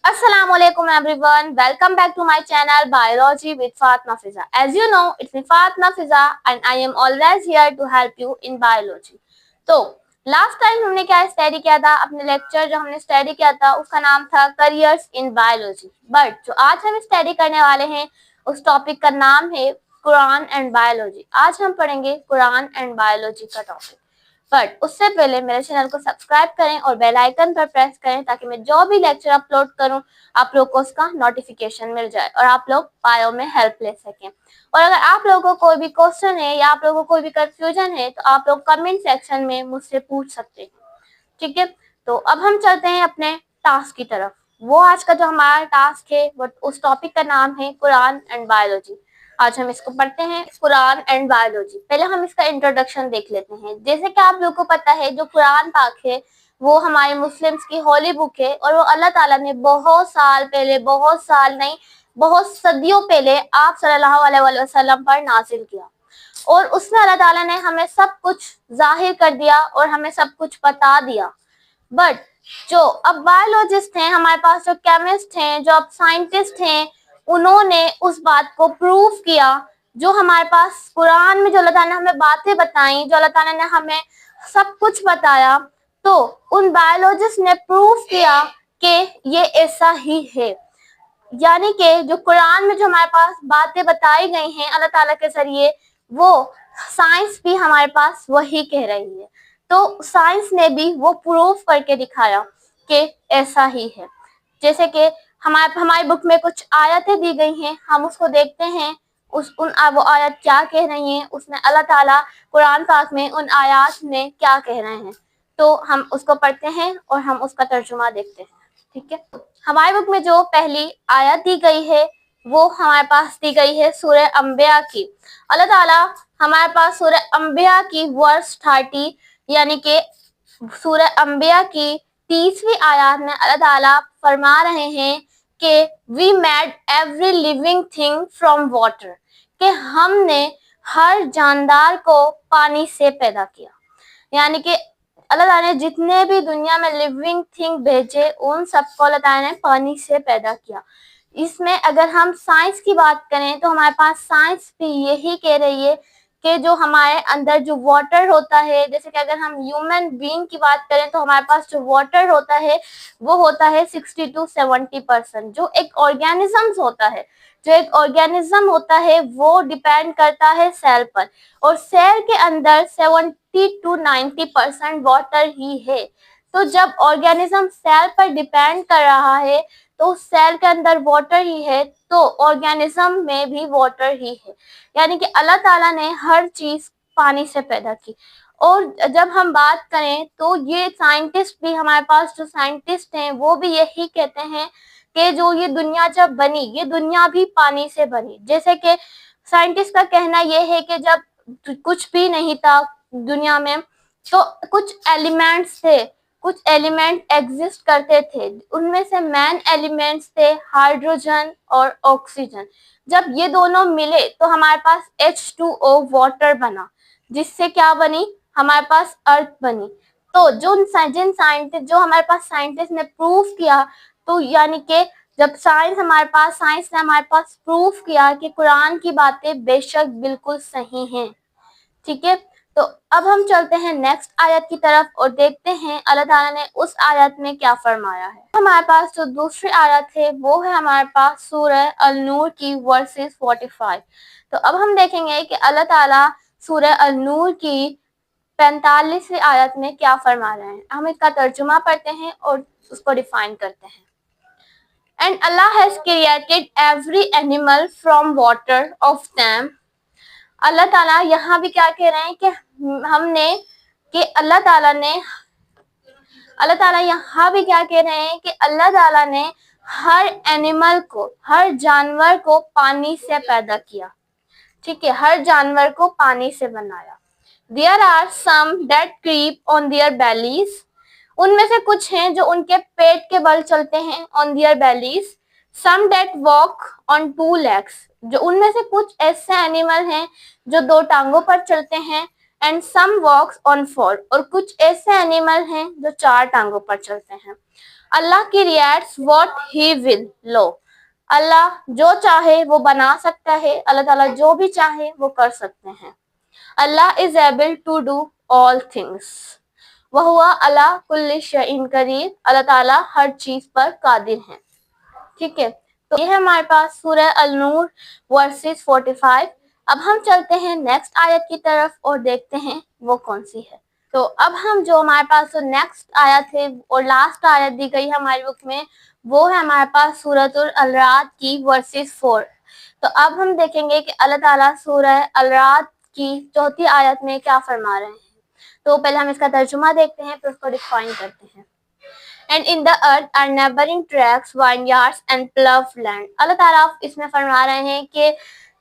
Assalamualaikum everyone, welcome back to my channel Biology with Fatma Fiza. As you know, it's me Fatma Fiza and I am always here to help you in biology. तो last time हमने क्या study किया था, अपने lecture जो हमने study किया था उसका नाम था करियर्स इन बायोलॉजी। बट जो आज हम स्टडी करने वाले हैं उस टॉपिक का नाम है कुरान एंड बायोलॉजी। आज हम पढ़ेंगे कुरान एंड बायोलॉजी का टॉपिक। बट उससे पहले मेरे चैनल को सब्सक्राइब करें और बेल आइकन पर प्रेस करें ताकि मैं जो भी लेक्चर अपलोड करूं आप लोग को उसका नोटिफिकेशन मिल जाए और आप लोग बायो में हेल्प ले सकें। और अगर आप लोगों को कोई भी क्वेश्चन है या आप लोगों को कोई भी कंफ्यूजन है तो आप लोग कमेंट सेक्शन में मुझसे पूछ सकते हैं, ठीक है। तो अब हम चलते हैं अपने टास्क की तरफ। वो आज का जो हमारा टास्क है वो उस टॉपिक का नाम है कुरान एंड बायोलॉजी। आज हम इसको पढ़ते हैं, कुरान एंड बायोलॉजी। पहले हम इसका इंट्रोडक्शन देख लेते हैं। जैसे कि आप लोगों को पता है जो कुरान पाक है वो हमारे मुस्लिम्स की होली बुक है और वो अल्लाह ताला ने बहुत साल पहले, बहुत साल नहीं बहुत सदियों पहले आप सल्लल्लाहु अलैहि वसल्लम पर नाजिल किया और उसमें अल्लाह ताला ने हमें सब कुछ जाहिर कर दिया और हमें सब कुछ बता दिया। बट जो अब बायोलॉजिस्ट हैं, हमारे पास जो केमिस्ट हैं, जो अब साइंटिस्ट हैं, उन्होंने उस बात को प्रूव किया जो हमारे पास कुरान में जो अल्लाह ताला ने हमें बातें बताई, जो अल्लाह ताला ने हमें सब कुछ बताया, तो उन बायोलॉजिस्ट ने प्रूव किया कि ये ऐसा ही है। यानी कि जो कुरान में जो हमारे पास बातें बताई गई हैं अल्लाह ताला के जरिए, वो साइंस भी हमारे पास वही कह रही है। तो साइंस ने भी वो प्रूव करके दिखाया कि ऐसा ही है। जैसे कि हमारी बुक में कुछ आयतें दी गई हैं, हम उसको देखते हैं वो आयत क्या कह रही हैं, उसमें अल्लाह ताला कुरान पाक में उन आयत में क्या कह रहे हैं। तो हम उसको पढ़ते हैं और हम उसका तर्जुमा देखते हैं, ठीक है। हमारी बुक में जो पहली आयत दी गई है वो हमारे पास दी गई है सूरह अंबिया की। अल्लाह ताला हमारे पास सूरह अंबिया की वर्स 30 यानी कि सूरह अंबिया की 30वीं आयत में अल्लाह ताला फरमा रहे हैं कि we made every living thing from water, कि हमने हर जानदार को पानी से पैदा किया। यानी कि अल्लाह ताला ने जितने भी दुनिया में लिविंग थिंग भेजे उन सबको अल्लाह ताला ने पानी से पैदा किया। इसमें अगर हम साइंस की बात करें तो हमारे पास साइंस भी यही कह रही है कि जो हमारे अंदर जो वाटर होता है, जैसे कि अगर हम ह्यूमन बीइंग की बात करें तो हमारे पास जो वाटर होता है वो होता है 60 to 70%। जो एक ऑर्गेनिज्म होता है वो डिपेंड करता है सेल पर और सेल के अंदर 70 to 90% वाटर ही है। तो जब ऑर्गेनिज्म सेल पर डिपेंड कर रहा है तो सेल के अंदर वाटर ही है, तो ऑर्गेनिज्म में भी वाटर ही है। यानी कि अल्लाह ताला ने हर चीज पानी से पैदा की। और जब हम बात करें तो ये साइंटिस्ट भी, हमारे पास जो साइंटिस्ट हैं वो भी यही कहते हैं कि जो ये दुनिया जब बनी, ये दुनिया भी पानी से बनी। जैसे कि साइंटिस्ट का कहना ये है कि जब कुछ भी नहीं था दुनिया में तो कुछ एलिमेंट्स थे, कुछ एलिमेंट एग्जिस्ट करते थे। उनमें से मेन एलिमेंट्स थे हाइड्रोजन और ऑक्सीजन। जब ये दोनों मिले तो हमारे पास H2O वाटर बना, जिससे क्या बनी, हमारे पास अर्थ बनी। तो जो हमारे पास साइंटिस्ट ने प्रूव किया, तो यानी कि जब साइंस ने हमारे पास प्रूव किया कि कुरान की बातें बेशक बिल्कुल सही हैं, ठीक है। तो अब हम चलते हैं नेक्स्ट आयत की तरफ और देखते हैं अल्लाह ताला ने उस आयत में क्या फरमाया है। हमारे पास जो दूसरी आयत है वो है हमारे पास सूरह अल-नूर की वर्सेस 45। तो अब हम देखेंगे कि अल्लाह ताला सूरह अल-नूर की 45वीं आयत में क्या फरमा रहे हैं। हम इसका तर्जुमा पढ़ते हैं और उसको डिफाइन करते हैं। And Allah has created every animal from water of them। अल्लाह ताला यहाँ भी क्या कह रहे हैं कि अल्लाह ताला यहाँ भी क्या कह रहे हैं कि अल्लाह ताला ने हर एनिमल को, हर जानवर को पानी से पैदा किया, ठीक है, हर जानवर को पानी से बनाया। There are some that creep on their bellies। उनमें से कुछ हैं जो उनके पेट के बल चलते हैं, on their bellies। Some that walk on two legs। जो उनमें से कुछ ऐसे एनिमल हैं जो दो टांगों पर चलते हैं, and some walks on four। और कुछ ऐसे एनिमल हैं जो चार टांगों पर चलते हैं। اللہ creates what he will. लो, اللہ जो चाहे वो बना सकता है, اللہ ताला जो भी चाहे वो कर सकते हैं. Allah is able to do all things. वहुआ अला कुल्ली शैइन कदीर, अल्लाह ताला हर चीज पर कादिर है. ठीक है, तो ये है हमारे पास सूरह अल-नूर वर्सेस 45. अब हम चलते हैं नेक्स्ट आयत की तरफ और देखते हैं वो कौन सी है. तो अब हम जो हमारे पास नेक्स्ट आयत है और लास्ट आयत दी गई है हमारी बुक में, वो है हमारे पास सूरह अल-राद की वर्सेस 4. तो अब हम देखेंगे कि अल्लाह ताला सूरह अल-राद की चौथी आयत में क्या फरमा रहे हैं. तो पहले हम इसका तर्जुमा देखते हैं, फिर उसको डिफाइन करते हैं. And in the earth are neighboring tracts, vineyards and ploughed land. अल्लाह ताला इसमें फरमा रहे हैं कि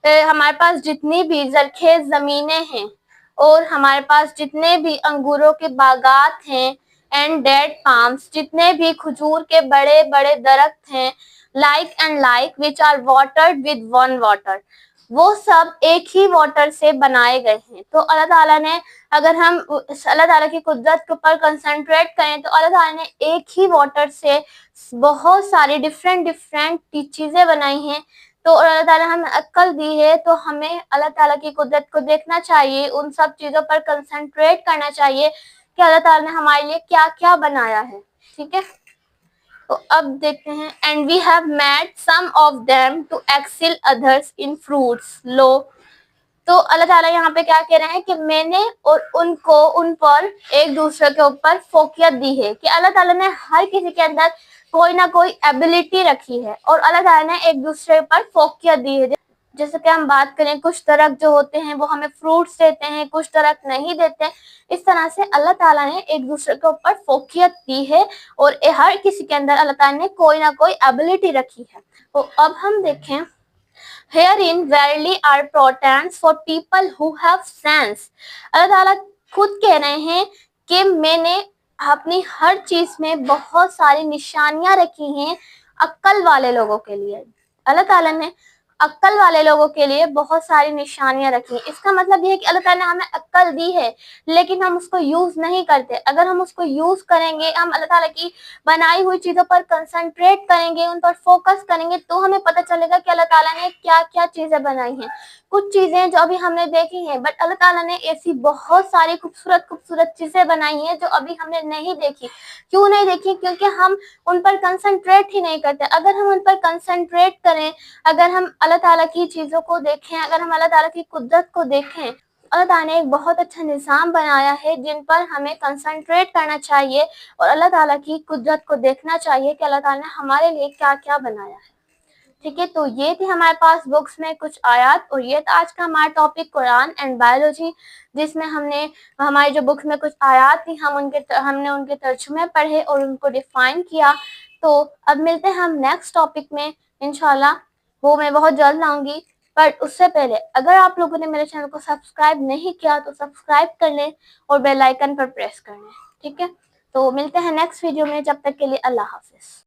हमारे पास जितनी भी जरखेज जमीनें हैं और हमारे पास जितने भी अंगूरों के बागात हैं, एंड डेड पाम्स, जितने भी खजूर के बड़े बड़े दरख्त हैं, like and like which are watered with one water, वो सब एक ही वाटर से बनाए गए हैं. तो अल्लाह ताला ने, अगर हम अल्लाह ताला की कुदरत के ऊपर कंसंट्रेट करें तो अल्लाह ताला ने एक ही वाटर से बहुत सारी डिफरेंट चीजें बनाई हैं. तो अल्लाह ताला हमें अक्ल दी है, तो हमें अल्लाह ताला की कुदरत को देखना चाहिए, उन सब चीजों पर कंसंट्रेट करना चाहिए कि अल्लाह ताला ने हमारे लिए क्या क्या बनाया है. ठीक है, तो अब देखते हैं. And we have made some of them to excel others in fruits. लो, तो अल्लाह ताला यहाँ पे क्या कह रहे हैं कि मैंने और उनको, उन पर एक दूसरे के ऊपर फोकियत दी है, कि अल्लाह ताला ने हर किसी के अंदर कोई ना कोई एबिलिटी रखी है और अल्लाह ताला ने एक दूसरे पर फोकियत दी है. जैसे कि हम बात करें, कुछ दरख्त जो होते हैं वो हमें फ्रूट्स देते हैं, कुछ दरख्त नहीं देते. इस तरह से अल्लाह ताला ने एक दूसरे के ऊपर फोकियत दी है और हर किसी के अंदर अल्लाह ताला ने कोई ना कोई एबिलिटी रखी है. तो अब हम देखें, Herein verily are portents for people who have sense. अल्लाह ताला खुद कह रहे हैं कि मैंने अपनी हर चीज में बहुत सारी निशानियां रखी हैं अक्ल वाले लोगों के लिए. अल्लाह ताला ने अक्ल वाले लोगों के लिए बहुत सारी निशानियां रखी हैं. इसका मतलब ये है कि अल्लाह ताला ने हमें अक्ल दी है लेकिन हम उसको यूज नहीं करते. अगर हम उसको यूज करेंगे, हम अल्लाह ताला की बनाई हुई चीजों पर कंसंट्रेट करेंगे, उन पर फोकस करेंगे, तो हमें पता चलेगा कि अल्लाह ताला ने क्या क्या चीजें बनाई हैं. कुछ चीजें जो अभी हमने देखी हैं, बट अल्लाह ताला ने ऐसी बहुत सारी खूबसूरत चीजें बनाई हैं जो अभी हमने नहीं देखी. क्यों नहीं देखी? क्योंकि हम उन पर कंसंट्रेट ही नहीं करते. अगर हम उन पर कंसंट्रेट करें, अगर हम अल्लाह ताला की चीजों को देखें, अगर हम अल्लाह ताला की कुदरत को देखें, अल्लाह ताला ने एक बहुत अच्छा निज़ाम बनाया है जिन पर हमें कंसंट्रेट करना चाहिए और अल्लाह ताला की कुदरत को देखना चाहिए कि अल्लाह ताला ने हमारे लिए क्या क्या बनाया है. ठीक है, तो ये थी हमारे पास बुक्स में कुछ आयत और ये था आज का हमारा टॉपिक कुरान एंड बायोलॉजी, जिसमें हमने हमारी जो बुक्स में कुछ आयत थी हमने उनके तर्जुमे पढ़े और उनको डिफाइन किया. तो अब मिलते हैं हम नेक्स्ट टॉपिक में इंशाल्लाह, वो मैं बहुत जल्द लाऊंगी. पर उससे पहले अगर आप लोगों ने मेरे चैनल को सब्सक्राइब नहीं किया तो सब्सक्राइब कर लें और बेल आइकन पर प्रेस कर लें. ठीक है, तो मिलते हैं नेक्स्ट वीडियो में. जब तक के लिए अल्लाह हाफिज.